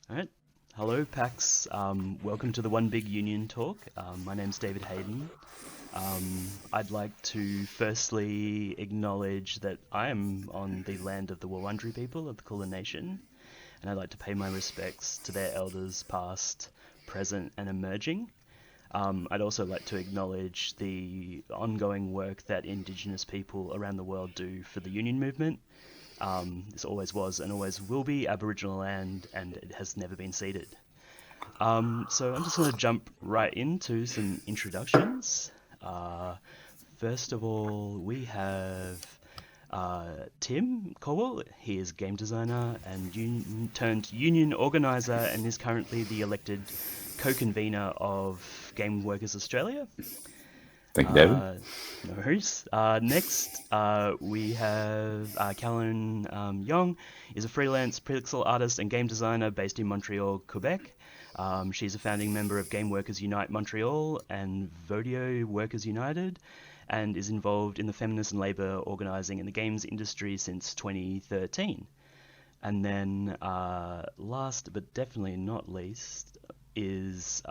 All right. Hello, PAX. Welcome to the One Big Union Talk. My name's David Hayden. I'd like to firstly acknowledge that I am on the land of the Wurundjeri people of the Kulin Nation, and I'd like to pay my respects to their elders past, present, and emerging. I'd also like to acknowledge the ongoing work that Indigenous people around the world do for the union movement. This always was and always will be Aboriginal land, and it has never been ceded. So I'm just going to jump right into some introductions. Uh, First of all, we have Tim Caldwell. He is game designer and turned union organizer and is currently the elected co-convener of Game Workers Australia. Thank you, David. Uh, no worries. Next, we have Callan Young, is a freelance pixel artist and game designer based in Montreal, Quebec. She's a founding member of Game Workers Unite Montreal and Vodio Workers United, and is involved in the feminist and labour organising in the games industry since 2013. And then, last but definitely not least, is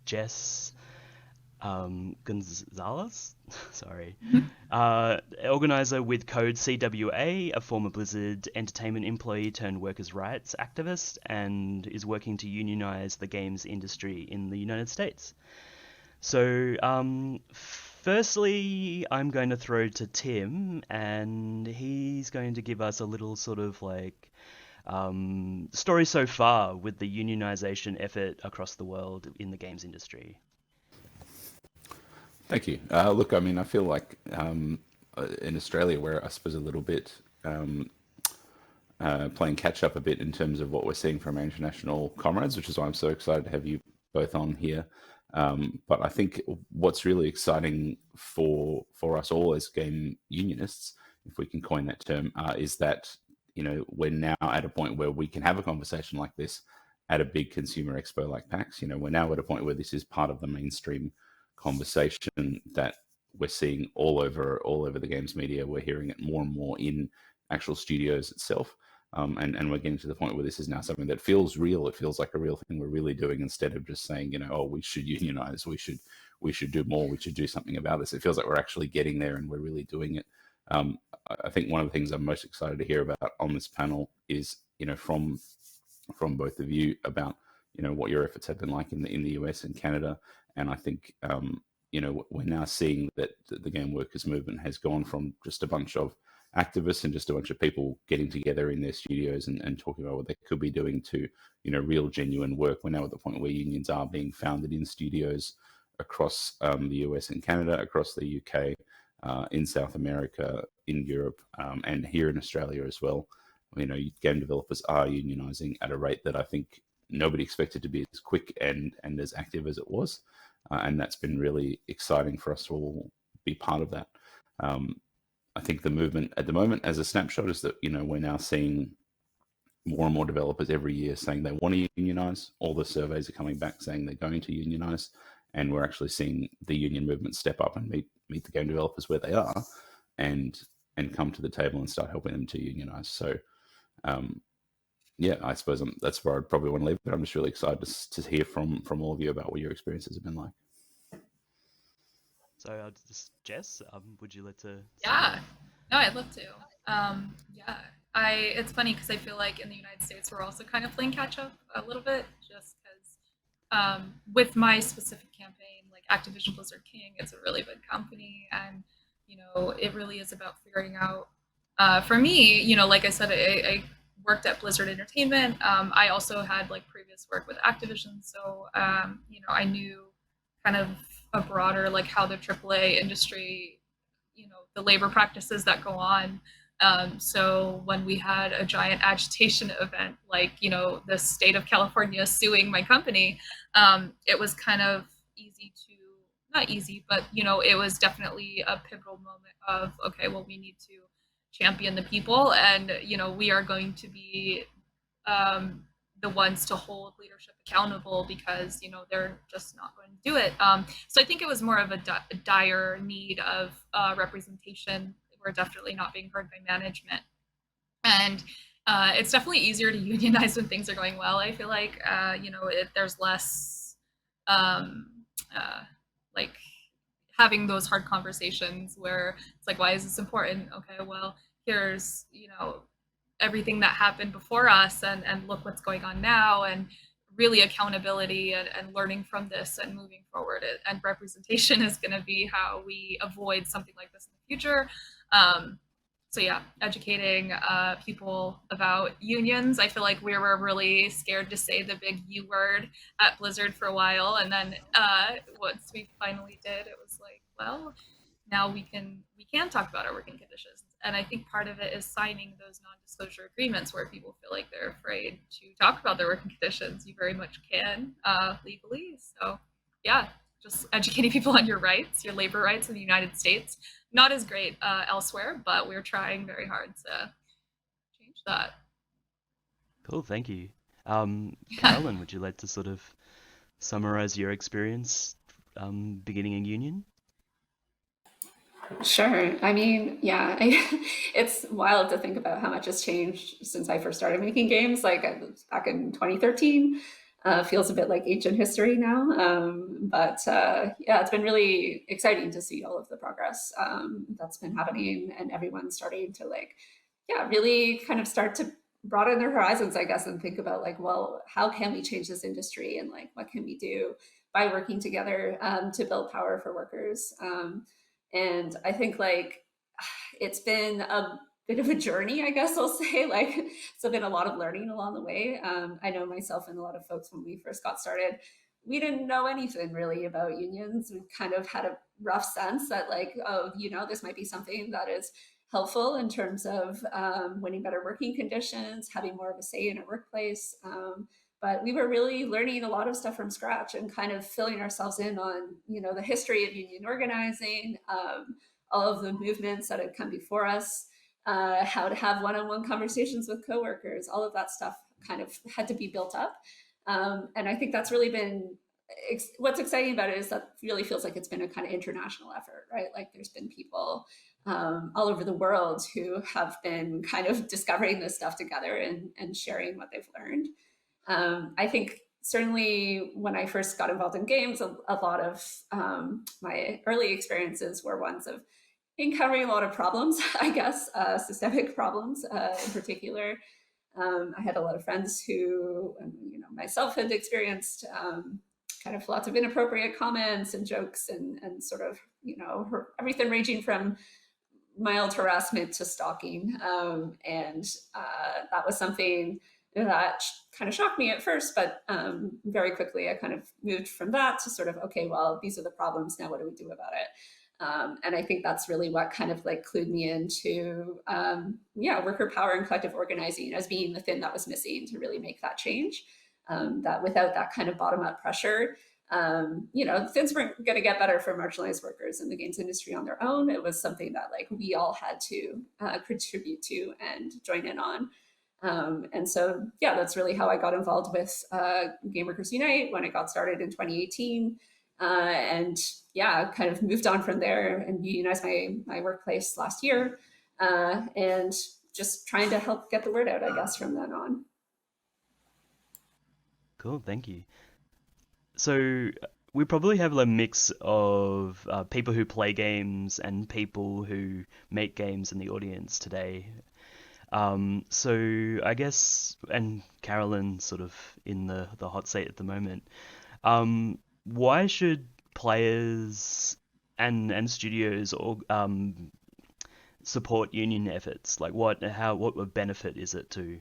Jess Gonzalez, sorry, organizer with Code CWA, a former Blizzard Entertainment employee turned workers' rights activist, and is working to unionize the games industry in the United States. So, firstly, I'm going to throw to Tim, and he's going to give us a little sort of like story so far with the unionization effort across the world in the games industry. Thank you. Look, I mean, I feel like in Australia, we're, I suppose, a little bit playing catch up a bit in terms of what we're seeing from our international comrades, which is why I'm so excited to have you both on here. But I think what's really exciting for us all as game unionists, if we can coin that term, is that we're now at a point where we can have a conversation like this at a big consumer expo like PAX. We're now at a point where this is part of the mainstream conversation that we're seeing all over the games media. We're hearing it more and more in actual studios itself. And we're getting to the point where this is now something that feels real. It feels like a real thing we're really doing instead of just saying, oh, we should unionize, we should do more, we should do something about this. It feels like we're actually getting there and we're really doing it. I think one of the things I'm most excited to hear about on this panel is, from both of you about, what your efforts have been like in the US and Canada. And I think, we're now seeing that the game workers movement has gone from just a bunch of activists and just a bunch of people getting together in their studios and talking about what they could be doing to, real genuine work. We're now at the point where unions are being founded in studios across the US and Canada, across the UK, in South America, in Europe, and here in Australia as well. Game developers are unionizing at a rate that I think nobody expected to be as quick and as active as it was. And that's been really exciting for us to all be part of that. I think the movement at the moment, as a snapshot, is that we're now seeing more and more developers every year saying they want to unionize. All the surveys are coming back saying they're going to unionize, and we're actually seeing the union movement step up and meet the game developers where they are, and come to the table and start helping them to unionize. So, yeah, I suppose that's where I'd probably want to leave it. But I'm just really excited to hear from all of you about what your experiences have been like. So, just Jess, would you like to say Yeah. more? No, I'd love to. Yeah. It's funny because I feel like in the United States we're also kind of playing catch up a little bit, just because with my specific campaign, like Activision Blizzard King, it's a really big company, and it really is about figuring out. For me, like I said, I worked at Blizzard Entertainment. I also had like previous work with Activision, so I knew kind of a broader like how the AAA industry, the labor practices that go on. So when we had a giant agitation event, like the state of California suing my company, it was kind of easy to not easy, but it was definitely a pivotal moment of okay, well, we need to champion the people, and we are going to be um, the ones to hold leadership accountable because they're just not going to do it. So I think it was more of a dire need of representation. We're definitely not being heard by management, and It's definitely easier to unionize when things are going well. I feel like, there's less uh, like having those hard conversations where it's like, why is this important? Okay, well, here's, everything that happened before us, and look what's going on now, and really accountability, and learning from this and moving forward. And representation is going to be how we avoid something like this in the future. Um, so yeah, educating people about unions. I feel like we were really scared to say the big U word at Blizzard for a while, and then once we finally did, it was like, well, now we can talk about our working conditions. And I think part of it is signing those non-disclosure agreements where people feel like they're afraid to talk about their working conditions. You very much can legally. So yeah, just educating people on your rights, your labor rights in the United States. Not as great elsewhere, but we're trying very hard to change that. Cool, thank you. Yeah. Carolyn, would you like to sort of summarize your experience beginning a union? Sure. I mean, yeah, it's wild to think about how much has changed since I first started making games, like back in 2013. Feels a bit like ancient history now. But yeah, it's been really exciting to see all of the progress that's been happening, and everyone starting to like, yeah, really kind of start to broaden their horizons, I guess, and think about like, well, how can we change this industry, and like, what can we do by working together to build power for workers? And I think like it's been a bit of a journey, I guess I'll say. Like, it's been a lot of learning along the way. I know myself and a lot of folks when we first got started, we didn't know anything really about unions. We kind of had a rough sense that, like, oh, this might be something that is helpful in terms of winning better working conditions, having more of a say in a workplace. But we were really learning a lot of stuff from scratch and kind of filling ourselves in on, the history of union organizing, all of the movements that had come before us, how to have one-on-one conversations with coworkers, all of that stuff kind of had to be built up. And I think that's really been what's exciting about it is that it really feels like it's been a kind of international effort, right? Like there's been people all over the world who have been kind of discovering this stuff together and sharing what they've learned. I think certainly when I first got involved in games, a lot of my early experiences were ones of encountering a lot of problems, I guess, systemic problems in particular. I had a lot of friends who, myself had experienced kind of lots of inappropriate comments and jokes and sort of, everything ranging from mild harassment to stalking. And that was something that kind of shocked me at first, but very quickly I kind of moved from that to sort of, okay, well, these are the problems. Now, what do we do about it? And I think that's really what kind of like clued me into, worker power and collective organizing as being the thing that was missing to really make that change. That without that kind of bottom up pressure, things weren't going to get better for marginalized workers in the games industry on their own. It was something that like we all had to contribute to and join in on. And so, yeah, that's really how I got involved with Game Workers Unite when it got started in 2018. And yeah, kind of moved on from there and unionized my workplace last year, and just trying to help get the word out, I guess, from then on. Cool, thank you. So we probably have a mix of people who play games and people who make games in the audience today. So I guess, and Carolyn sort of in the hot seat at the moment. Why should players and studios or support union efforts? Like what benefit is it to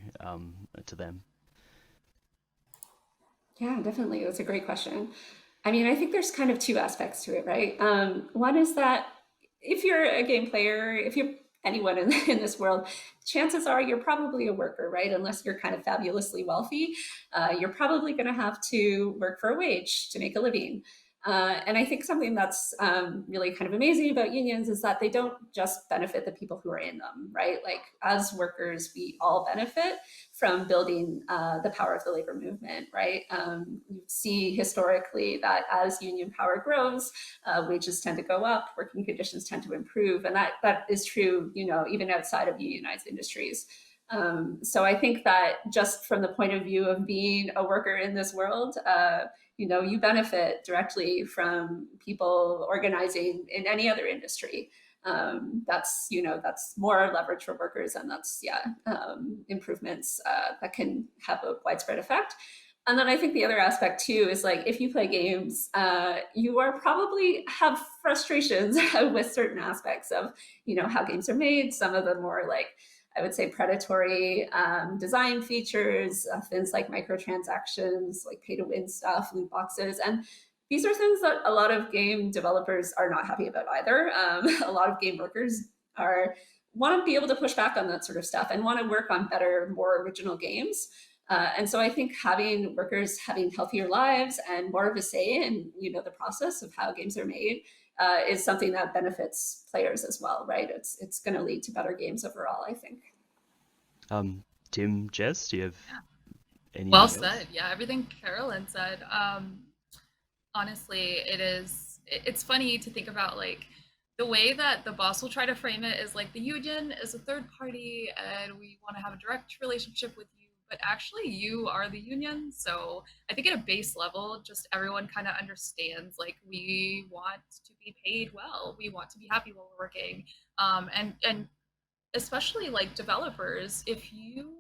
them? Yeah, definitely. That's a great question. I mean, I think there's kind of two aspects to it, right? One is that if you're a game player, if you're anyone in this world, chances are you're probably a worker, right? Unless you're kind of fabulously wealthy, you're probably going to have to work for a wage to make a living. And I think something that's really kind of amazing about unions is that they don't just benefit the people who are in them, right? Like as workers, we all benefit from building the power of the labor movement, right? You see historically that as union power grows, wages tend to go up, working conditions tend to improve, and that is true, even outside of unionized industries. So I think that just from the point of view of being a worker in this world, you benefit directly from people organizing in any other industry. That's more leverage for workers, and that's improvements that can have a widespread effect. And then I think the other aspect too is like if you play games, you are probably have frustrations with certain aspects of how games are made. Some of the more like I would say predatory design features, things like microtransactions, like pay to win stuff, loot boxes. And these are things that a lot of game developers are not happy about either. A lot of game workers are want to be able to push back on that sort of stuff and want to work on better, more original games. And so I think having workers having healthier lives and more of a say in the process of how games are made is something that benefits players as well, right? It's going to lead to better games overall, I think. Tim, Jess, do you have anything Well else? said. Yeah, everything Carolyn said. Honestly, it's funny to think about like the way that the boss will try to frame it is like the union is a third party and we want to have a direct relationship with you, but actually you are the union. So I think at a base level, just everyone kind of understands like we want to be paid well, we want to be happy while we're working, and especially like developers, if you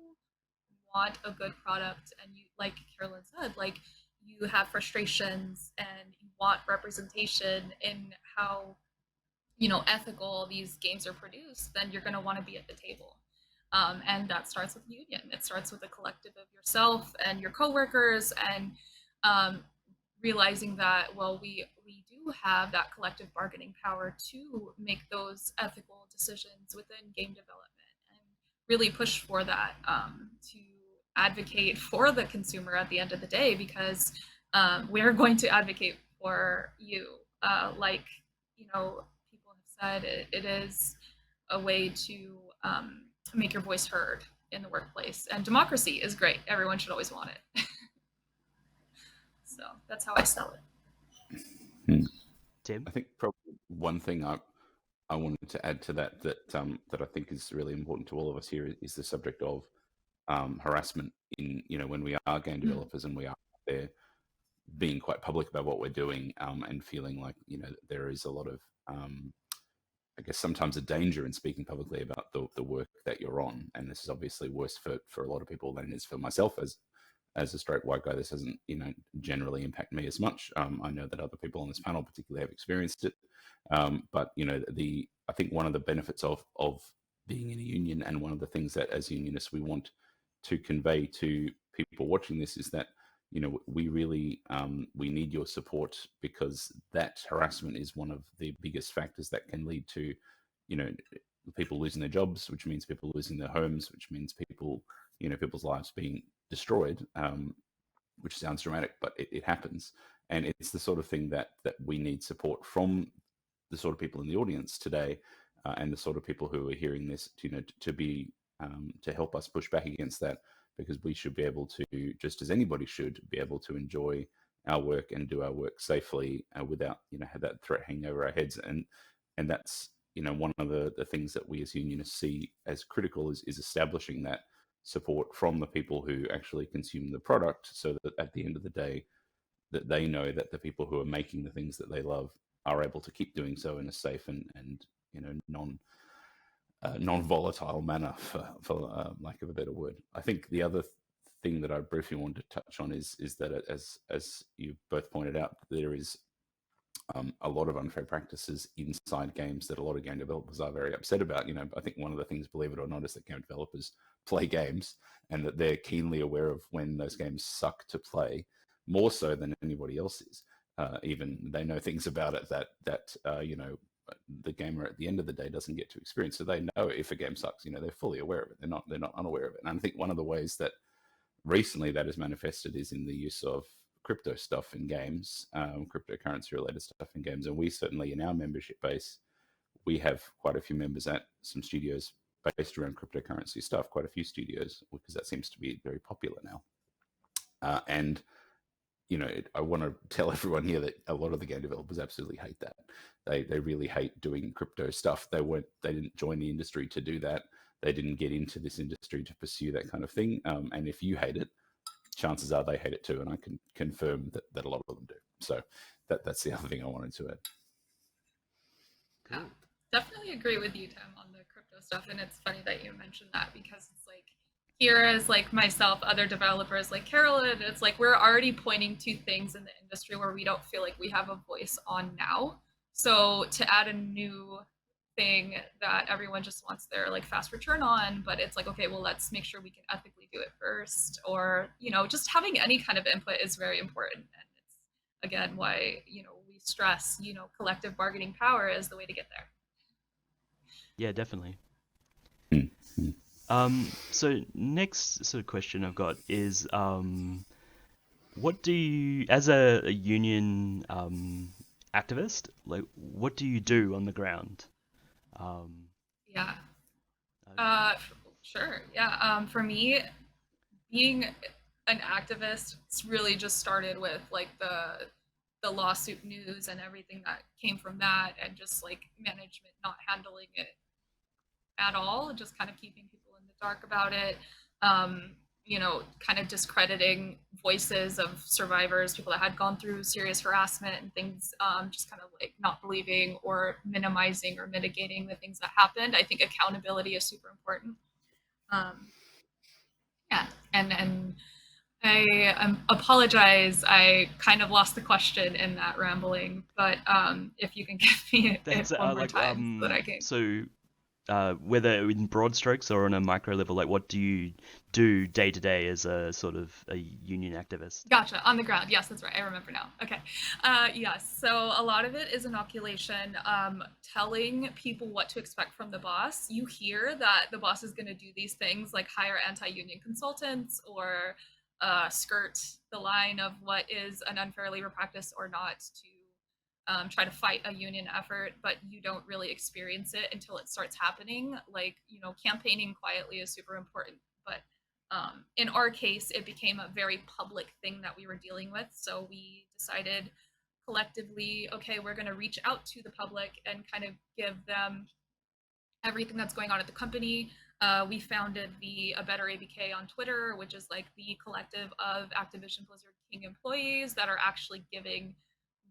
want a good product and you, like Carolyn said, like you have frustrations and you want representation in how ethical these games are produced, then you're going to want to be at the table. And that starts with the union. It starts with a collective of yourself and your coworkers, and realizing that we do have that collective bargaining power to make those ethical decisions within game development and really push for that, to advocate for the consumer at the end of the day, because we're going to advocate for you. Like people have said, it is a way to make your voice heard in the workplace, and democracy is great. Everyone should always want it. So that's how I sell it. Tim? I think probably one thing I wanted to add to that I think is really important to all of us here is the subject of harassment in when we are game developers and we are there being quite public about what we're doing, and feeling like there is a lot of I guess sometimes a danger in speaking publicly about the work that you're on. And this is obviously worse for a lot of people than it is for myself as a straight white guy. This doesn't generally impact me as much. I know that other people on this panel particularly have experienced it, but I think one of the benefits of being in a union, and one of the things that as unionists we want to convey to people watching this, is that we really we need your support, because that harassment is one of the biggest factors that can lead to people losing their jobs, which means people losing their homes, which means people people's lives being destroyed, which sounds dramatic, but it happens. And it's the sort of thing that we need support from the sort of people in the audience today, and the sort of people who are hearing this to be to help us push back against that, because we should be able to, just as anybody should, be able to enjoy our work and do our work safely, without have that threat hanging over our heads. And that's one of the things that we as unionists see as critical is establishing that support from the people who actually consume the product, so that at the end of the day that they know that the people who are making the things that they love are able to keep doing so in a safe and non-volatile manner, for lack of a better word. I think the other thing that I briefly wanted to touch on is that as you both pointed out, there is a lot of unfair practices inside games that a lot of game developers are very upset about. I think one of the things, believe it or not, is that game developers play games, and that they're keenly aware of when those games suck to play, more so than anybody else is. Even they know things about it that the gamer at the end of the day doesn't get to experience. So they know if a game sucks. They're fully aware of it. They're not unaware of it. And I think one of the ways that recently that is manifested is in the use of crypto stuff in games, cryptocurrency related stuff in games. And we certainly, in our membership base, we have quite a few members at some studios based around cryptocurrency stuff, quite a few studios, because that seems to be very popular now. And I want to tell everyone here that a lot of the game developers absolutely hate that. They really hate doing crypto stuff. They didn't join the industry to do that. they didn't get into this industry to pursue that kind of thing. And if you hate it, chances are they hate it too, and I can confirm that a lot of them do. So that's the other thing I wanted to add. Cool. Yeah, definitely agree with you, Tim, on the crypto stuff. And it's funny that you mentioned that because it's like here is like myself, other developers like Carolyn, it's like we're already pointing to things in the industry where we don't feel like we have a voice on now. So to add a new thing that everyone just wants their like fast return on, but it's like, okay, well, let's make sure we can ethically do it first. Or, just having any kind of input is very important. And it's again why, we stress, collective bargaining power is the way to get there. Yeah, definitely. Mm-hmm. So next sort of question I've got is, what do you, as a union activist, like, what do you do on the ground? Yeah. Uh, Sure. Yeah. For me, being an activist, it's really just started with like the lawsuit news and everything that came from that, and just like management not handling it at all, just kind of keeping people in the dark about it. Kind of discrediting voices of survivors, people that had gone through serious harassment and things, just kind of like not believing or minimizing or mitigating the things that happened. I think accountability is super important. Yeah, and I apologize. I kind I the question in that rambling, but if you can give me Thanks. it one more time so that I can. So, whether in broad strokes or on a micro level, like what do you do day to day as a sort of a union activist? Gotcha. On the ground. Yes, that's right. I remember now. Okay. Yes. So a lot of it is inoculation, telling people what to expect from the boss. You hear that the boss is going to do these things like hire anti-union consultants or skirt the line of what is an unfair labor practice or not to try to fight a union effort, but you don't really experience it until it starts happening. Like, campaigning quietly is super important, but in our case, it became a very public thing that we were dealing with. So we decided collectively, okay, we're going to reach out to the public and kind of give them everything that's going on at the company. We founded the A Better ABK on Twitter, which is like the collective of Activision Blizzard King employees that are actually giving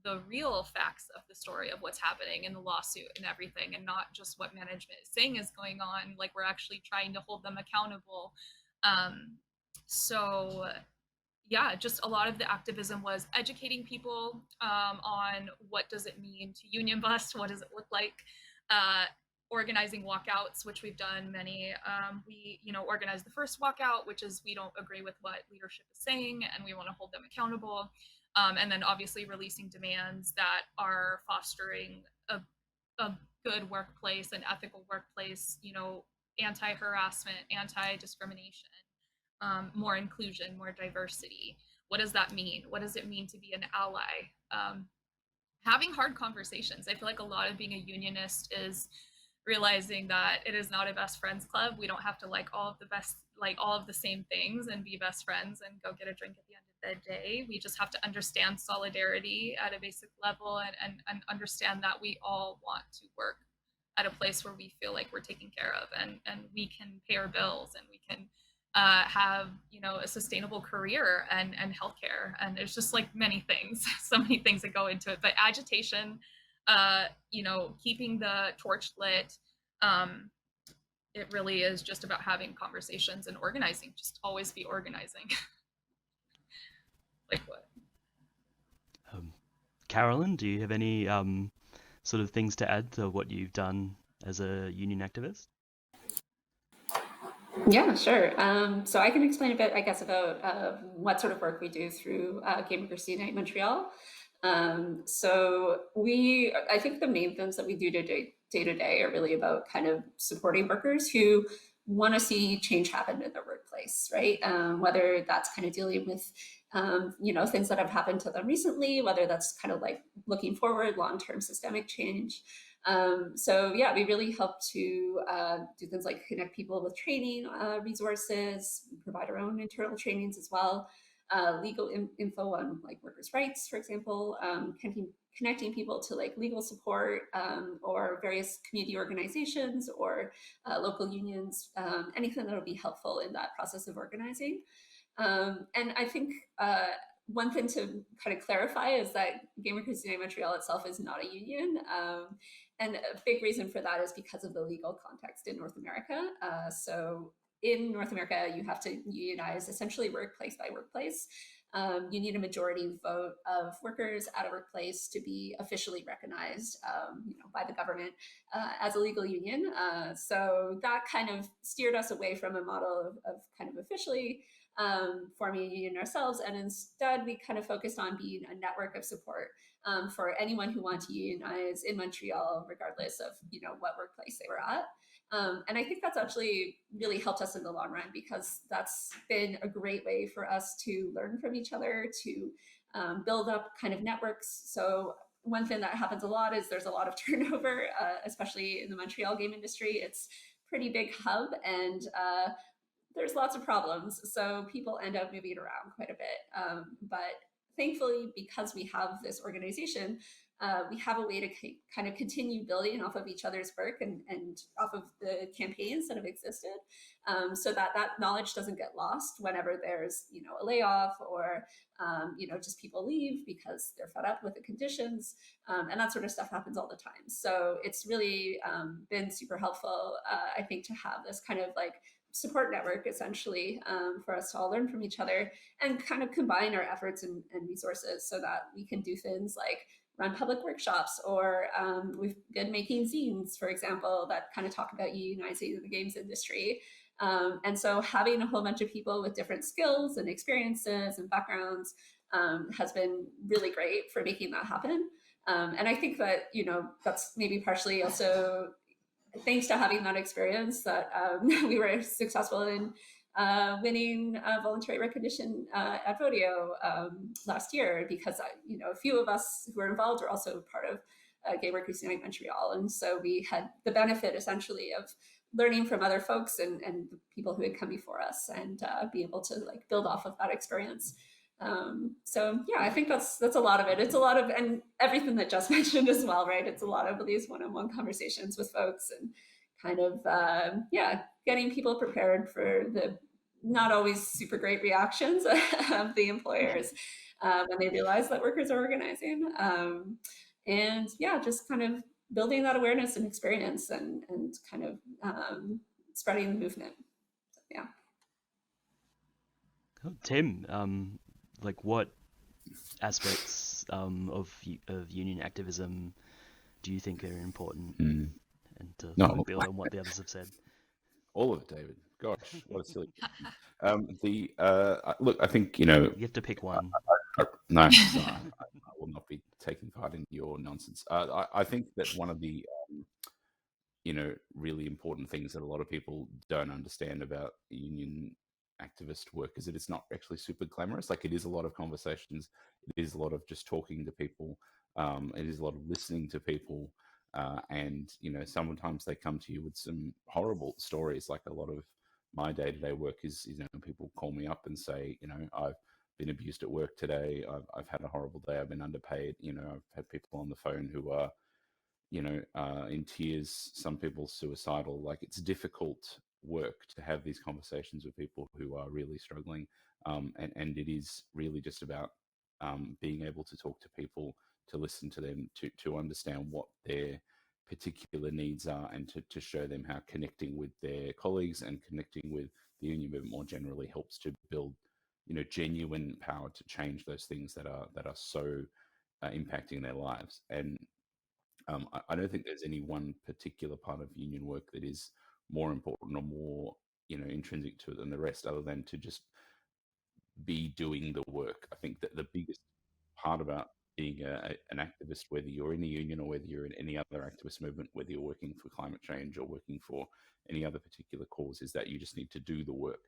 the real facts of the story of what's happening in the lawsuit and everything, and not just what management is saying is going on. Like, we're actually trying to hold them accountable. So yeah, just a lot of the activism was educating people on what does it mean to union bust, what does it look like, organizing walkouts, which we've done many. We organized the first walkout, which is we don't agree with what leadership is saying and we want to hold them accountable. And then obviously releasing demands that are fostering a good workplace, an ethical workplace, anti-harassment, anti-discrimination, more inclusion, more diversity. What does that mean? What does it mean to be an ally? Having hard conversations. I feel like a lot of being a unionist is realizing that it is not a best friends club. We don't have to like all of the same things and be best friends and go get a drink at the end of the day. We just have to understand solidarity at a basic level, and understand that we all want to work at a place where we feel like we're taken care of, and we can pay our bills, and we can have a sustainable career and healthcare. And there's just like many things, so many things that go into it. But agitation, keeping the torch lit, it really is just about having conversations and organizing. Just always be organizing. Like what? Carolyn, do you have any sort of things to add to what you've done as a union activist? Yeah, sure. So I can explain a bit, I guess, about what sort of work we do through Gamergers Unite Montreal. So I think the main things that we do day to day are really about kind of supporting workers who want to see change happen in their workplace, right? Whether that's kind of dealing with, things that have happened to them recently, whether that's kind of like looking forward, long-term systemic change. So yeah, we really help to do things like connect people with training resources, provide our own internal trainings as well. legal info on like workers' rights, for example, connecting people to like legal support or various community organizations or local unions, anything that will be helpful in that process of organizing. And I think one thing to kind of clarify is that Game Workers United Montreal itself is not a union. And a big reason for that is because of the legal context in North America. So in North America, you have to unionize essentially workplace by workplace. You need a majority vote of workers at a workplace to be officially recognized, by the government as a legal union. So that kind of steered us away from a model of kind of officially forming a union ourselves, and instead we kind of focused on being a network of support for anyone who wanted to unionize in Montreal, regardless of what workplace they were at. And I think that's actually really helped us in the long run, because that's been a great way for us to learn from each other, to build up kind of networks. So one thing that happens a lot is there's a lot of turnover, especially in the Montreal game industry. It's a pretty big hub, and there's lots of problems. So people end up moving around quite a bit. But thankfully, because we have this organization, we have a way to kind of continue building off of each other's work and off of the campaigns that have existed, so that that knowledge doesn't get lost whenever there's a layoff or just people leave because they're fed up with the conditions, and that sort of stuff happens all the time. So it's really been super helpful, I think, to have this kind of like support network essentially, for us to all learn from each other and kind of combine our efforts and resources so that we can do things like run public workshops, or we've been making zines, for example, that kind of talk about unionizing the games industry. And so having a whole bunch of people with different skills and experiences and backgrounds has been really great for making that happen. And I think that, that's maybe partially also thanks to having that experience that we were successful in winning voluntary recognition at Rodeo last year, because a few of us who were involved are also part of Game Workers United Montreal, and so we had the benefit essentially of learning from other folks and the people who had come before us, and be able to like build off of that experience. So yeah, I think that's a lot of it. It's a lot of, and everything that Jess mentioned as well, right? It's a lot of these one-on-one conversations with folks and kind of getting people prepared for the not always super great reactions of the employers when they realize that workers are organizing, and yeah, just kind of building that awareness and experience and kind of spreading the movement. So, yeah. Tim, like what aspects of union activism do you think are important? Mm. And to No. build on what the others have said. All of it, David. Gosh, what a silly. Look, I think You have to pick one. No, I will not be taking part in your nonsense. I think that one of the really important things that a lot of people don't understand about union activist work is that it's not actually super glamorous. Like, it is a lot of conversations, it is a lot of just talking to people, it is a lot of listening to people, and sometimes they come to you with some horrible stories. Like, a lot of my day-to-day work is people call me up and say, I've been abused at work today, I've had a horrible day, I've been underpaid. I've had people on the phone who are in tears, some people suicidal. Like, it's difficult work to have these conversations with people who are really struggling, and it is really just about being able to talk to people, to listen to them, to understand what their particular needs are, and to show them how connecting with their colleagues and connecting with the union movement more generally helps to build genuine power to change those things that are so impacting their lives. And I don't think there's any one particular part of union work that is more important or more intrinsic to it than the rest, other than to just be doing the work. I think that the biggest part about being an activist, whether you're in a union or whether you're in any other activist movement, whether you're working for climate change or working for any other particular cause, is that you just need to do the work,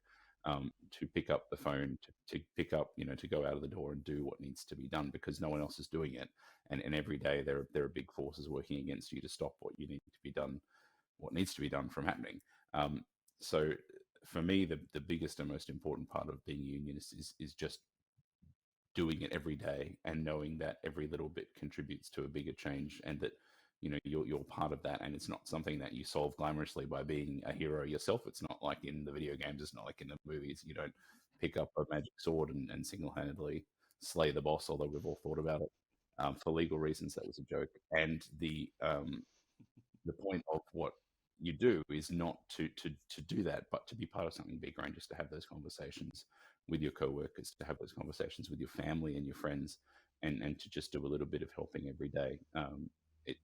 to pick up the phone, to pick up, to go out of the door and do what needs to be done, because no one else is doing it. And every day there are big forces working against you to stop what needs to be done from happening. So for me, the biggest and most important part of being a unionist is just doing it every day and knowing that every little bit contributes to a bigger change, and that you're part of that, and it's not something that you solve glamorously by being a hero yourself. It's not like in the video games, it's not like in the movies. You don't pick up a magic sword and single-handedly slay the boss, although we've all thought about it. For legal reasons, that was a joke. And the point of what you do is not to do that, but to be part of something bigger, and just to have those conversations with your coworkers, to have those conversations with your family and your friends, and to just do a little bit of helping every day.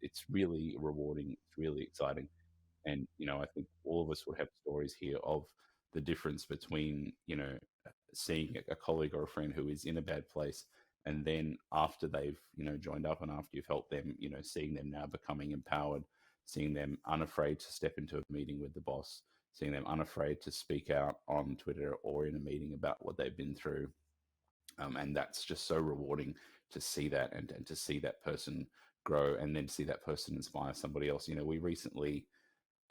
It's really rewarding. It's really exciting. And I think all of us would have stories here of the difference between seeing a colleague or a friend who is in a bad place, and then after they've joined up, and after you've helped them, seeing them now becoming empowered, seeing them unafraid to step into a meeting with the boss, seeing them unafraid to speak out on Twitter or in a meeting about what they've been through. And that's just so rewarding to see that, and to see that person grow, and then see that person inspire somebody else. We recently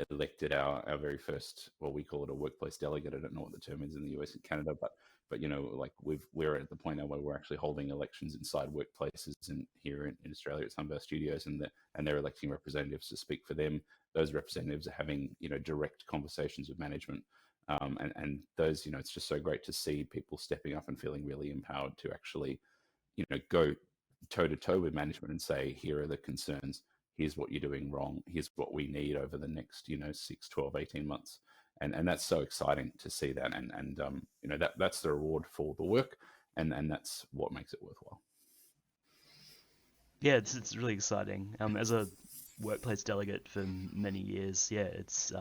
elected our very first, well, we call it a workplace delegate. I don't know what the term is in the US and Canada, but like we're at the point now where we're actually holding elections inside workplaces, and here in Australia at some of our studios, and they're electing representatives to speak for them. Those representatives are having direct conversations with management, and those it's just so great to see people stepping up and feeling really empowered to actually go toe to toe with management and say, here are the concerns, here's what you're doing wrong, here's what we need over the next 6, 12, 18 months. And that's so exciting to see that, and that's the reward for the work, and that's what makes it worthwhile. Yeah, it's really exciting. As a workplace delegate for many years, yeah, it's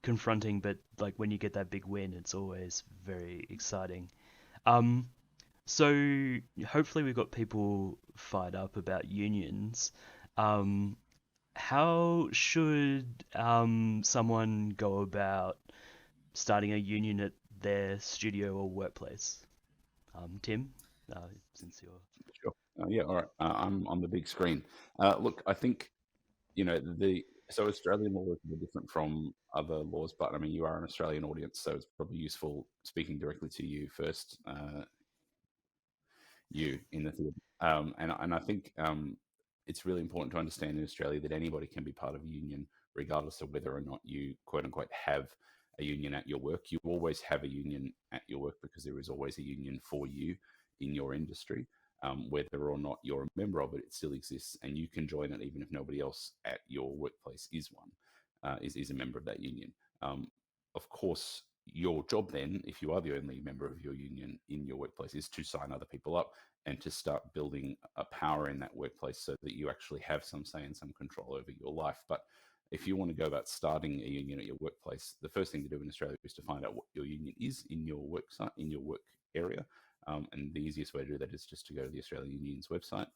confronting, but like when you get that big win, it's always very exciting. So hopefully we've got people fired up about unions. How should someone go about starting a union at their studio or workplace? Tim, since you're... Sure. Yeah, all right. I'm on the big screen. Look, I think so Australian law is a bit different from other laws, but I mean, you are an Australian audience, so it's probably useful speaking directly to you first, you in the theatre. And I think it's really important to understand in Australia that anybody can be part of a union, regardless of whether or not you, quote unquote, have a union at your work. You always have a union at your work because there is always a union for you in your industry. Whether or not you're a member of it, it still exists, and you can join it even if nobody else at your workplace is one, is a member of that union. Of course, your job then, if you are the only member of your union in your workplace, is to sign other people up and to start building a power in that workplace so that you actually have some say and some control over your life. But if you want to go about starting a union at your workplace, the first thing to do in Australia is to find out what your union is in your work site, in your work area. And the easiest way to do that is just to go to the Australian Union's website,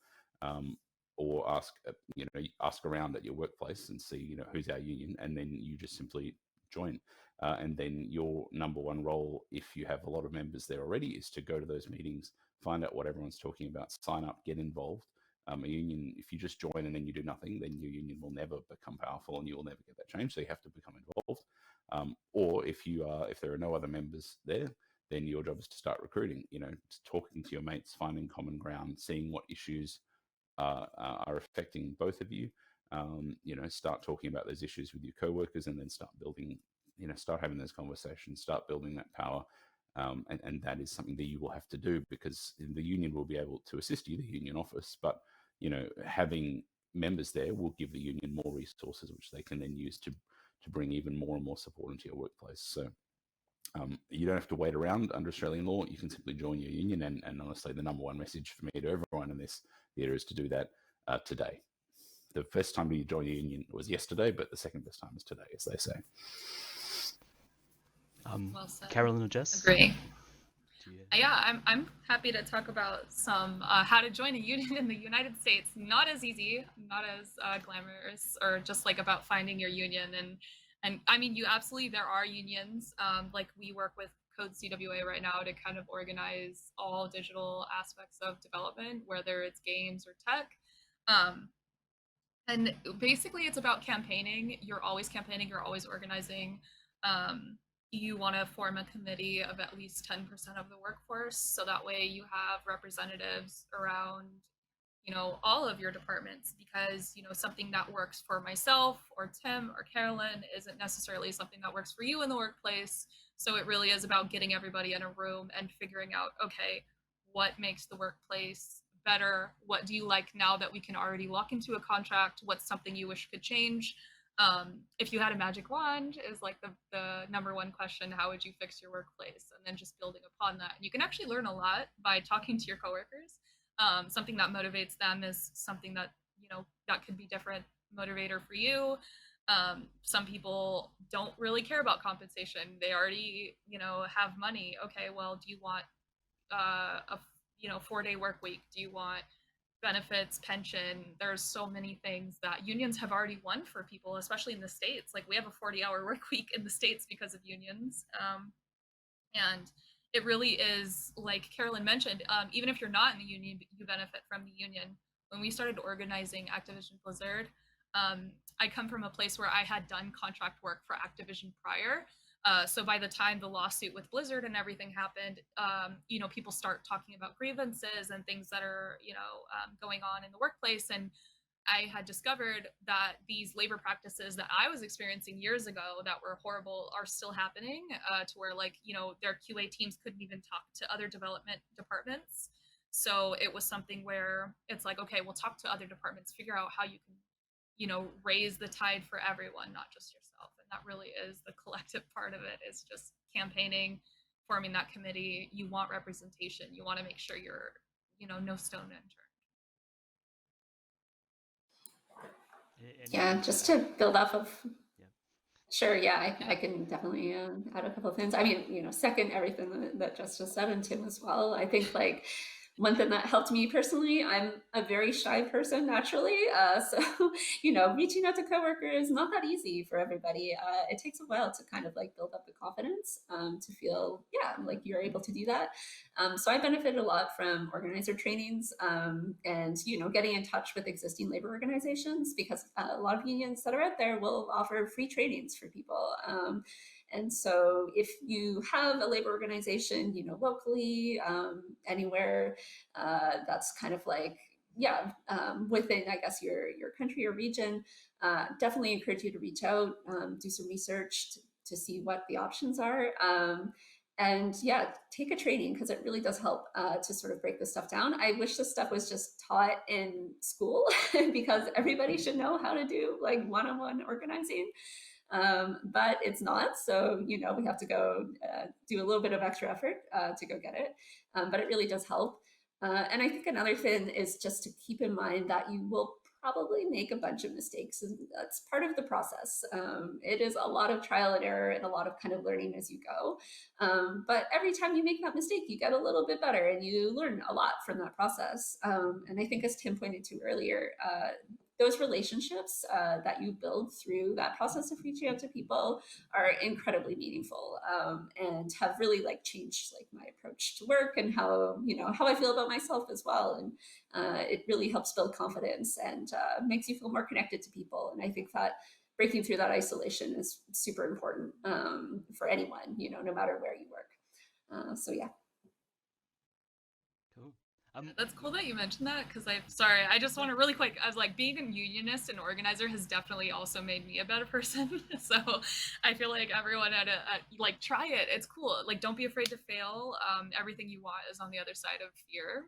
or ask around at your workplace and see, who's our union, and then you just simply join. And then your number one role, if you have a lot of members there already, is to go to those meetings, find out what everyone's talking about, sign up, get involved. A union, if you just join and then you do nothing, then your union will never become powerful and you will never get that change. So you have to become involved. Or if there are no other members there, then your job is to start recruiting, talking to your mates, finding common ground, seeing what issues are affecting both of you. Start talking about those issues with your coworkers, and then start building, start having those conversations, start building that power. And that is something that you will have to do, because the union will be able to assist you, the union office, but having members there will give the union more resources, which they can then use to bring even more and more support into your workplace. So you don't have to wait around under Australian law. You can simply join your union. And honestly, the number one message for me to everyone in this theatre is to do that today. The first time you join your union was yesterday, but the second best time is today, as they say. Well said. Carolyn or Jess? Agree. Yeah, I'm happy to talk about some how to join a union in the United States. Not as easy, not as glamorous, or just like about finding your union. And I mean, there are unions. Like we work with Code CWA right now to kind of organize all digital aspects of development, whether it's games or tech. And basically, it's about campaigning. You're always campaigning. You're always organizing. you want to form a committee of at least 10% of the workforce, so that way you have representatives around, all of your departments, because, something that works for myself or Tim or Carolyn isn't necessarily something that works for you in the workplace. So it really is about getting everybody in a room and figuring out, okay, what makes the workplace better? What do you like now that we can already lock into a contract? What's something you wish could change? If you had a magic wand, is like the number one question. How would you fix your workplace? And then just building upon that. And you can actually learn a lot by talking to your coworkers. Something that motivates them is something that, that could be different motivator for you. Some people don't really care about compensation. They already, have money. Okay, well, do you want a 4-day work week? Do you want benefits, pension? There's so many things that unions have already won for people, especially in the States. Like, we have a 40-hour work week in the States because of unions. And it really is, like Carolyn mentioned, even if you're not in the union, you benefit from the union. When we started organizing Activision Blizzard, I come from a place where I had done contract work for Activision prior. So by the time the lawsuit with Blizzard and everything happened, people start talking about grievances and things that are, going on in the workplace. And I had discovered that these labor practices that I was experiencing years ago that were horrible are still happening, to where, like, their QA teams couldn't even talk to other development departments. So it was something where it's like, okay, we'll talk to other departments, figure out how you can, raise the tide for everyone, not just yourself. And that really is the collective part of it, is just campaigning, forming that committee. You want representation. You want to make sure you're, no stone unturned. Yeah, Anything just to add? to build off of. Yeah. Sure, yeah, I can definitely add a couple of things. I mean, second everything that Justice said, and Tim as well. I think, like, one thing that helped me personally, I'm a very shy person naturally. So, reaching out to coworkers, not that easy for everybody. It takes a while to kind of like build up the confidence, to feel, yeah, like you're able to do that. So I benefited a lot from organizer trainings, and, getting in touch with existing labor organizations, because a lot of unions that are out there will offer free trainings for people. And so if you have a labor organization, locally, anywhere, that's kind of like, yeah, within, I guess, your country or region, definitely encourage you to reach out, do some research to see what the options are. And yeah, take a training, because it really does help, to sort of break this stuff down. I wish this stuff was just taught in school because everybody should know how to do like one-on-one organizing. But it's not. So, we have to go, do a little bit of extra effort, to go get it. But it really does help. And I think another thing is just to keep in mind that you will probably make a bunch of mistakes, and that's part of the process. It is a lot of trial and error and a lot of kind of learning as you go. But every time you make that mistake, you get a little bit better and you learn a lot from that process. And I think, as Tim pointed to earlier, those relationships, that you build through that process of reaching out to people are incredibly meaningful, and have really like changed like my approach to work and how I feel about myself as well. And it really helps build confidence, and makes you feel more connected to people. And I think that breaking through that isolation is super important, for anyone, no matter where you work. So yeah. Cool. That's cool that you mentioned that, because I just want to really quick, I was like, being a unionist and organizer has definitely also made me a better person. So I feel like everyone like, try it. It's cool. Like, don't be afraid to fail. Everything you want is on the other side of fear.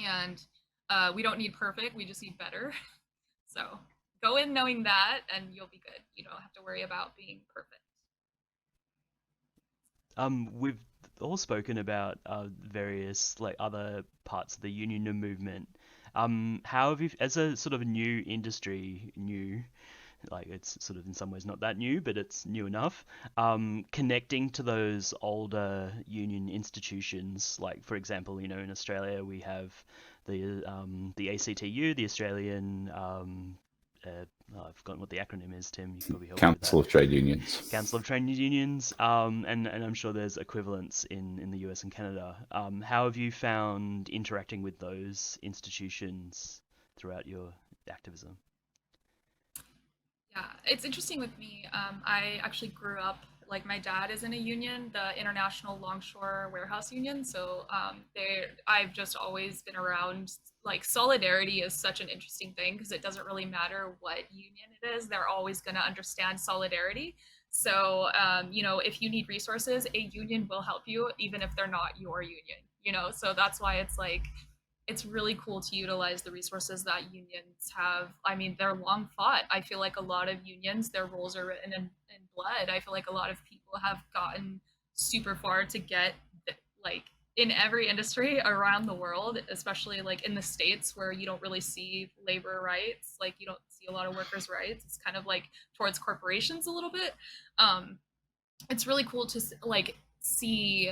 And we don't need perfect, we just need better. So go in knowing that and you'll be good. You don't have to worry about being perfect. We've all spoken about various like other parts of the union movement. How have you, as a sort of new industry, like it's sort of in some ways not that new, but it's new enough, connecting to those older union institutions, like for example, in Australia we have the ACTU, the Australian I've forgotten what the acronym is. Tim, you can probably help me with Council that. of Trade Unions. Council of Trade Unions, and I'm sure there's equivalents in the US and Canada. How have you found interacting with those institutions throughout your activism? Yeah, it's interesting with me. I actually grew up like my dad is in a union, the International Longshore Warehouse Union. So I've just always been around. Like solidarity is such an interesting thing because it doesn't really matter what union it is; they're always going to understand solidarity. So if you need resources, a union will help you, even if they're not your union. So that's why it's like it's really cool to utilize the resources that unions have. I mean, they're long fought. I feel like a lot of unions, their roles are written in blood. I feel like a lot of people have gotten super far to get like in every industry around the world, especially like in the States where you don't really see labor rights, like you don't see a lot of workers' rights. It's kind of like towards corporations a little bit. It's really cool to like see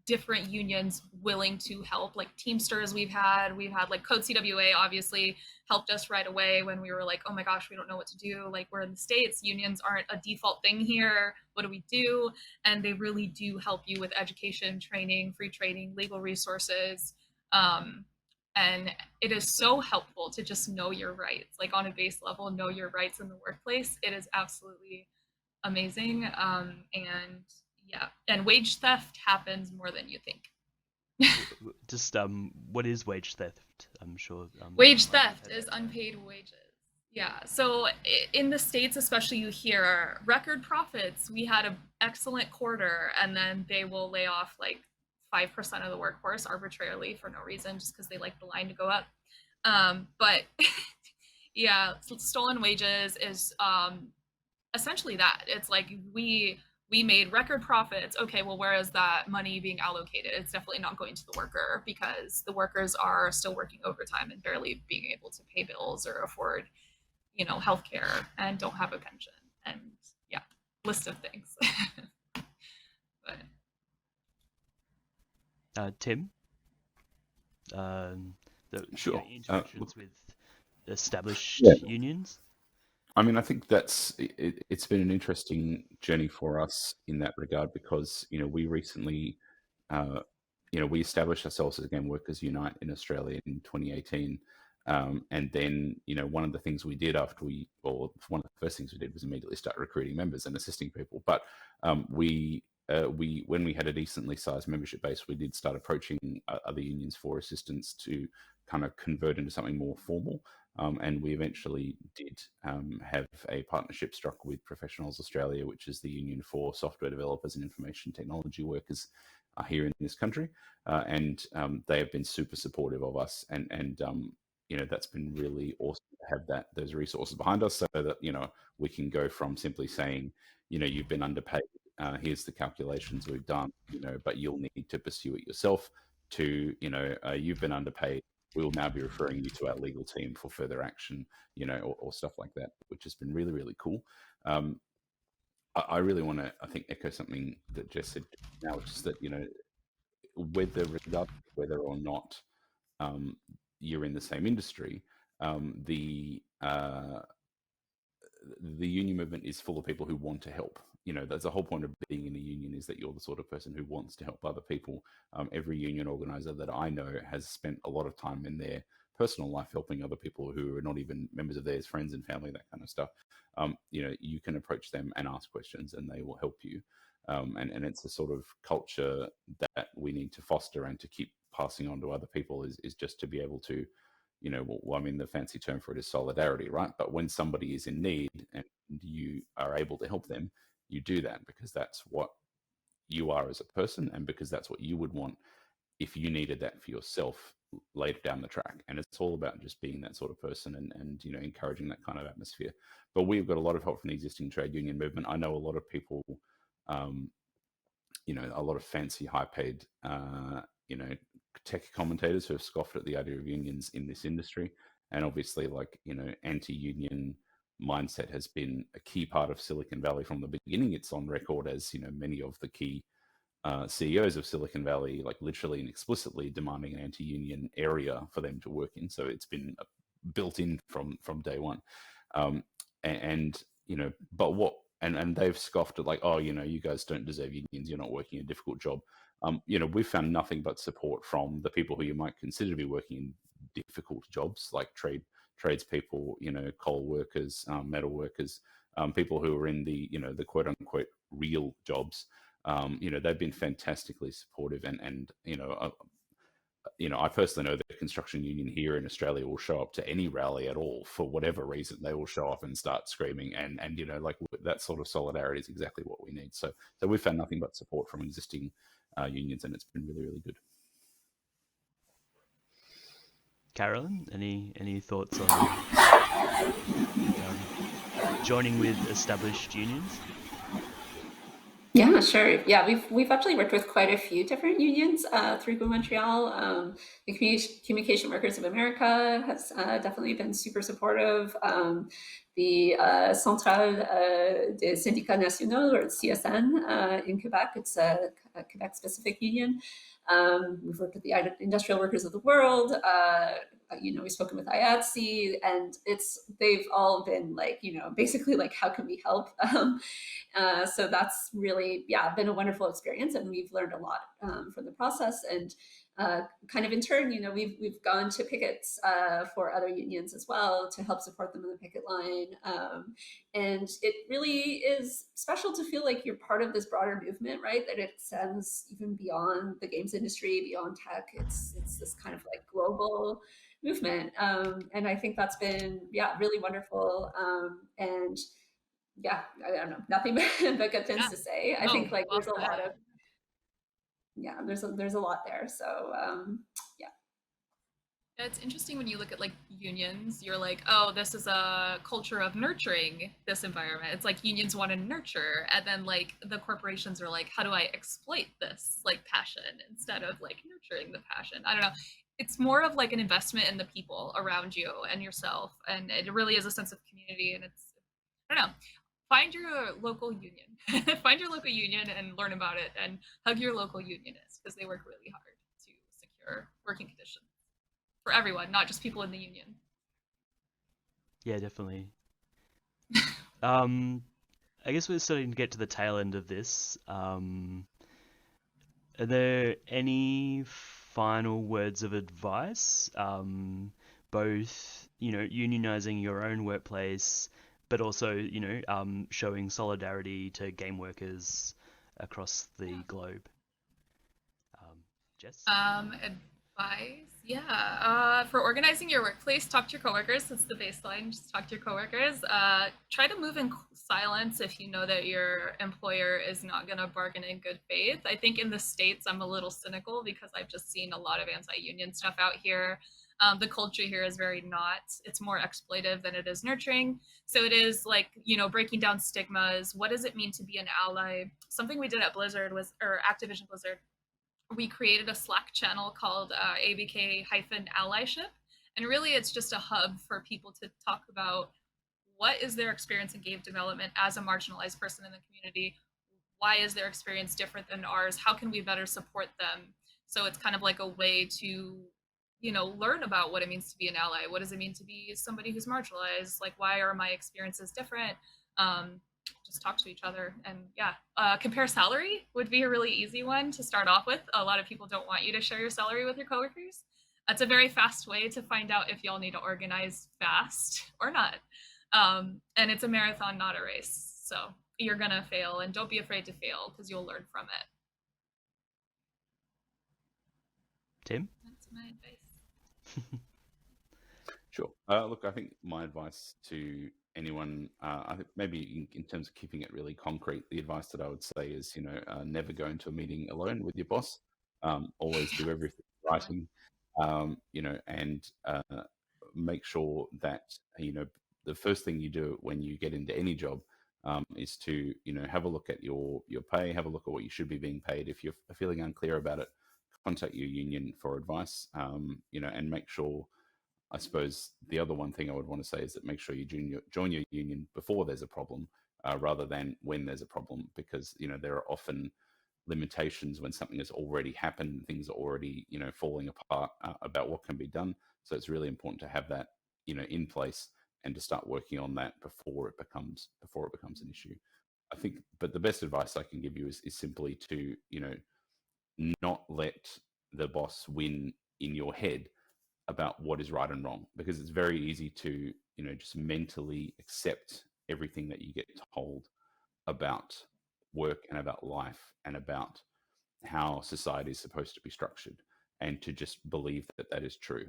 different unions willing to help, like Teamsters. We've had like Code CWA obviously helped us right away when we were like, oh my gosh, we don't know what to do, like we're in the States, unions aren't a default thing here, what do we do? And they really do help you with education, training, free training, legal resources. And it is so helpful to just know your rights, like on a base level, know your rights in the workplace. It is absolutely amazing. And yeah, and wage theft happens more than you think. Just what is wage theft? I'm sure. Wage theft is unpaid wages. Yeah. So in the States, especially, you hear record profits. We had an excellent quarter, and then they will lay off like 5% of the workforce arbitrarily for no reason, just because they like the line to go up. But yeah, stolen wages is essentially that. It's like we made record profits. Okay, well, where is that money being allocated? It's definitely not going to the worker because the workers are still working overtime and barely being able to pay bills or afford, healthcare and don't have a pension. And yeah, list of things. But Tim, Sure. interactions with established Yeah. unions. I mean, I think it's been an interesting journey for us in that regard because we recently we established ourselves as Game Workers Unite in Australia in 2018, and then one of the things we did one of the first things we did was immediately start recruiting members and assisting people. But when we had a decently sized membership base, we did start approaching other unions for assistance to kind of convert into something more formal. And we eventually did have a partnership struck with Professionals Australia, which is the union for software developers and information technology workers here in this country. And they have been super supportive of us. And that's been really awesome to have those resources behind us so that, we can go from simply saying, you've been underpaid, here's the calculations we've done, but you'll need to pursue it yourself, to, you've been underpaid, we'll now be referring you to our legal team for further action, or stuff like that, which has been really, really cool. I really want to, I think, echo something that Jess said now, which is that, whether or not you're in the same industry, the union movement is full of people who want to help. That's the whole point of being in a union, is that you're the sort of person who wants to help other people. Every union organizer that I know has spent a lot of time in their personal life helping other people who are not even members of theirs, friends and family, that kind of stuff. You can approach them and ask questions and they will help you. And it's a sort of culture that we need to foster and to keep passing on to other people, is just to be able to, the fancy term for it is solidarity, right? But when somebody is in need and you are able to help them, you do that because that's what you are as a person, and because that's what you would want if you needed that for yourself later down the track. And it's all about just being that sort of person and encouraging that kind of atmosphere. But we've got a lot of help from the existing trade union movement. I know a lot of people, a lot of fancy, high-paid, tech commentators who have scoffed at the idea of unions in this industry. And obviously, anti-union mindset has been a key part of Silicon Valley from the beginning. It's on record as, many of the key CEOs of Silicon Valley, literally and explicitly demanding an anti-union area for them to work in. So it's been built in from day one. And they've scoffed at you guys don't deserve unions, you're not working a difficult job. We've found nothing but support from the people who you might consider to be working in difficult jobs, like tradespeople, coal workers, metal workers, people who are in the the quote unquote real jobs. They've been fantastically supportive, and I personally know the construction union here in Australia will show up to any rally at all for whatever reason. They will show up and start screaming, and like that sort of solidarity is exactly what we need. So we've found nothing but support from existing unions, and it's been really, really good. Carolyn, any thoughts on joining with established unions? Yeah, sure. Yeah, we've actually worked with quite a few different unions through Go Montreal. The Communication Workers of America has definitely been super supportive. The Centrale des Syndicats Nationaux, or CSN, in Quebec, it's a Quebec-specific union. We've worked with the Industrial Workers of the World. We've spoken with IATSE, and they've all been like, basically like, how can we help? So that's really, been a wonderful experience, and we've learned a lot from the process. And kind of in turn, we've gone to pickets for other unions as well to help support them in the picket line. And it really is special to feel like you're part of this broader movement, right? That it extends even beyond the games industry, beyond tech. It's this kind of like global movement. And I think that's been, really wonderful. And I don't know, nothing but good things to say. I think like there's a lot of, there's a lot there. So yeah. It's interesting when you look at like unions, you're like, oh, this is a culture of nurturing this environment. It's like unions want to nurture, and then like the corporations are like, how do I exploit this like passion instead of like nurturing the passion? I don't know. It's more of like an investment in the people around you and yourself, and it really is a sense of community. And it's, I don't know, find your local union, find your local union and learn about it, and hug your local unionists because they work really hard to secure working conditions for everyone, not just people in the union. Yeah, definitely. I guess we're starting to get to the tail end of this. Are there any final words of advice? Both, unionizing your own workplace, but also, showing solidarity to game workers across the globe. Jess? Advice? For organizing your workplace, talk to your coworkers. That's the baseline. Just talk to your coworkers. Try to move in silence if you know that your employer is not going to bargain in good faith. I think in the States, I'm a little cynical because I've just seen a lot of anti-union stuff out here. The culture here is it's more exploitive than it is nurturing. So it is like, breaking down stigmas. What does it mean to be an ally? Something we did at Activision Blizzard, we created a Slack channel called ABK-Allyship. And really it's just a hub for people to talk about what is their experience in game development as a marginalized person in the community. Why is their experience different than ours? How can we better support them? So it's kind of like a way to, learn about what it means to be an ally. What does it mean to be somebody who's marginalized? Like, why are my experiences different? Just talk to each other, and compare salary would be a really easy one to start off with. A lot of people don't want you to share your salary with your coworkers. That's a very fast way to find out if y'all need to organize fast or not. And it's a marathon, not a race. So you're gonna fail, and don't be afraid to fail because you'll learn from it. Tim? That's my advice. Sure. Look, I think my advice to anyone, I think maybe in terms of keeping it really concrete, the advice that I would say is, never go into a meeting alone with your boss. Always do everything in writing, and make sure that, the first thing you do when you get into any job is to, have a look at your pay, have a look at what you should be being paid. If you're feeling unclear about it, contact your union for advice, and make sure, I suppose the other one thing I would want to say is that make sure you join your union before there's a problem, rather than when there's a problem, because there are often limitations when something has already happened, things are already falling apart, about what can be done. So it's really important to have that in place and to start working on that before it becomes an issue. I think, but the best advice I can give you is simply to not let the boss win in your head about what is right and wrong, because it's very easy to just mentally accept everything that you get told about work and about life and about how society is supposed to be structured, and to just believe that that is true.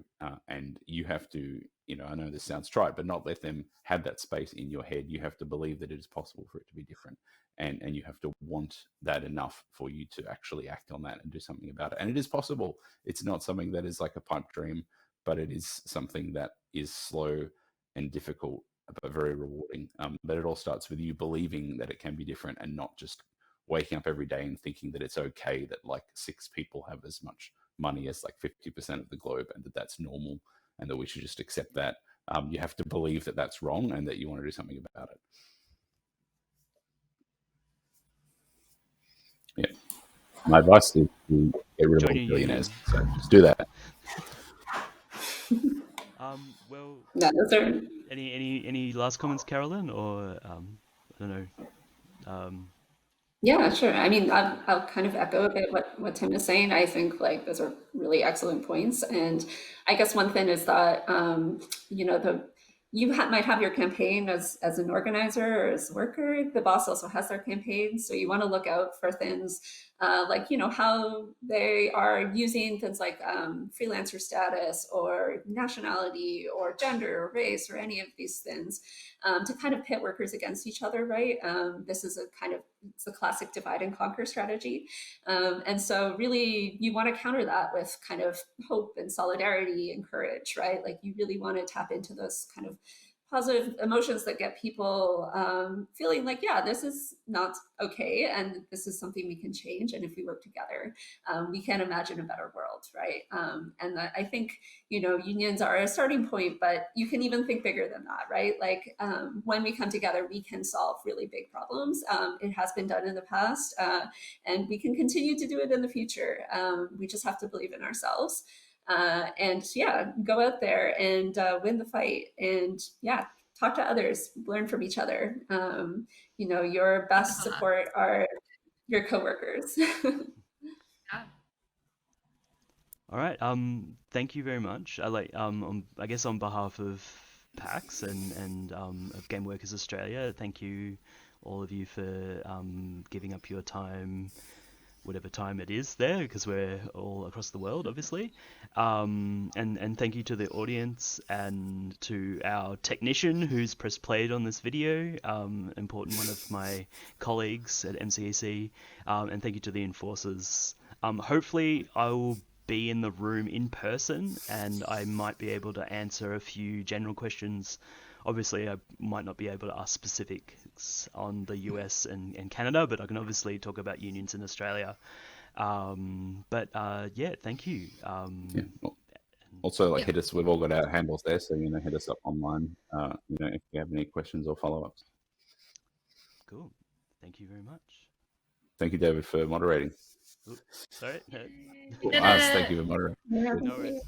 And you have to, I know this sounds trite, but not let them have that space in your head. You have to believe that it is possible for it to be different. And you have to want that enough for you to actually act on that and do something about it. And it is possible. It's not something that is like a pipe dream, but it is something that is slow and difficult, but very rewarding. But it all starts with you believing that it can be different, and not just waking up every day and thinking that it's okay that like 6 people have as much money as like 50% of the globe, and that that's normal, and that we should just accept that. You have to believe that that's wrong, and that you want to do something about it. Yeah. My advice is to get rid of all Join your billionaires. union. So just do that. Well, Yeah, those are any last comments, Carolyn, or I don't know. Yeah, sure. I mean, I'll kind of echo a bit what Tim is saying. I think like those are really excellent points. And I guess one thing is that might have your campaign as an organizer or as a worker. The boss also has their campaign, so you want to look out for things like how they are using things like freelancer status or nationality or gender or race or any of these things to kind of pit workers against each other, right? This is it's the classic divide and conquer strategy. And so really you want to counter that with kind of hope and solidarity and courage, right? Like you really want to tap into those kind of positive emotions that get people feeling like, yeah, this is not okay, and this is something we can change. And if we work together, we can imagine a better world, right? And I think, unions are a starting point, but you can even think bigger than that, right? Like when we come together, we can solve really big problems. It has been done in the past, and we can continue to do it in the future. We just have to believe in ourselves. And yeah, go out there and win the fight, and yeah, talk to others, learn from each other. Your best support are your coworkers. Yeah. All right. Thank you very much. I guess on behalf of PAX and of Game Workers Australia, thank you all of you for giving up your time, whatever time it is there, because we're all across the world, obviously. And thank you to the audience and to our technician who's press played on this video, important one of my colleagues at MCEC, and thank you to the enforcers. Hopefully I will be in the room in person, and I might be able to answer a few general questions. Obviously, I might not be able to ask specifics on the US and Canada, but I can obviously talk about unions in Australia. Yeah, thank you. Yeah. Also, hit us. We've all got our handles there, so hit us up online. If you have any questions or follow-ups. Cool. Thank you very much. Thank you, David, for moderating. Oops, sorry. Thank Thank you for moderating. No worries.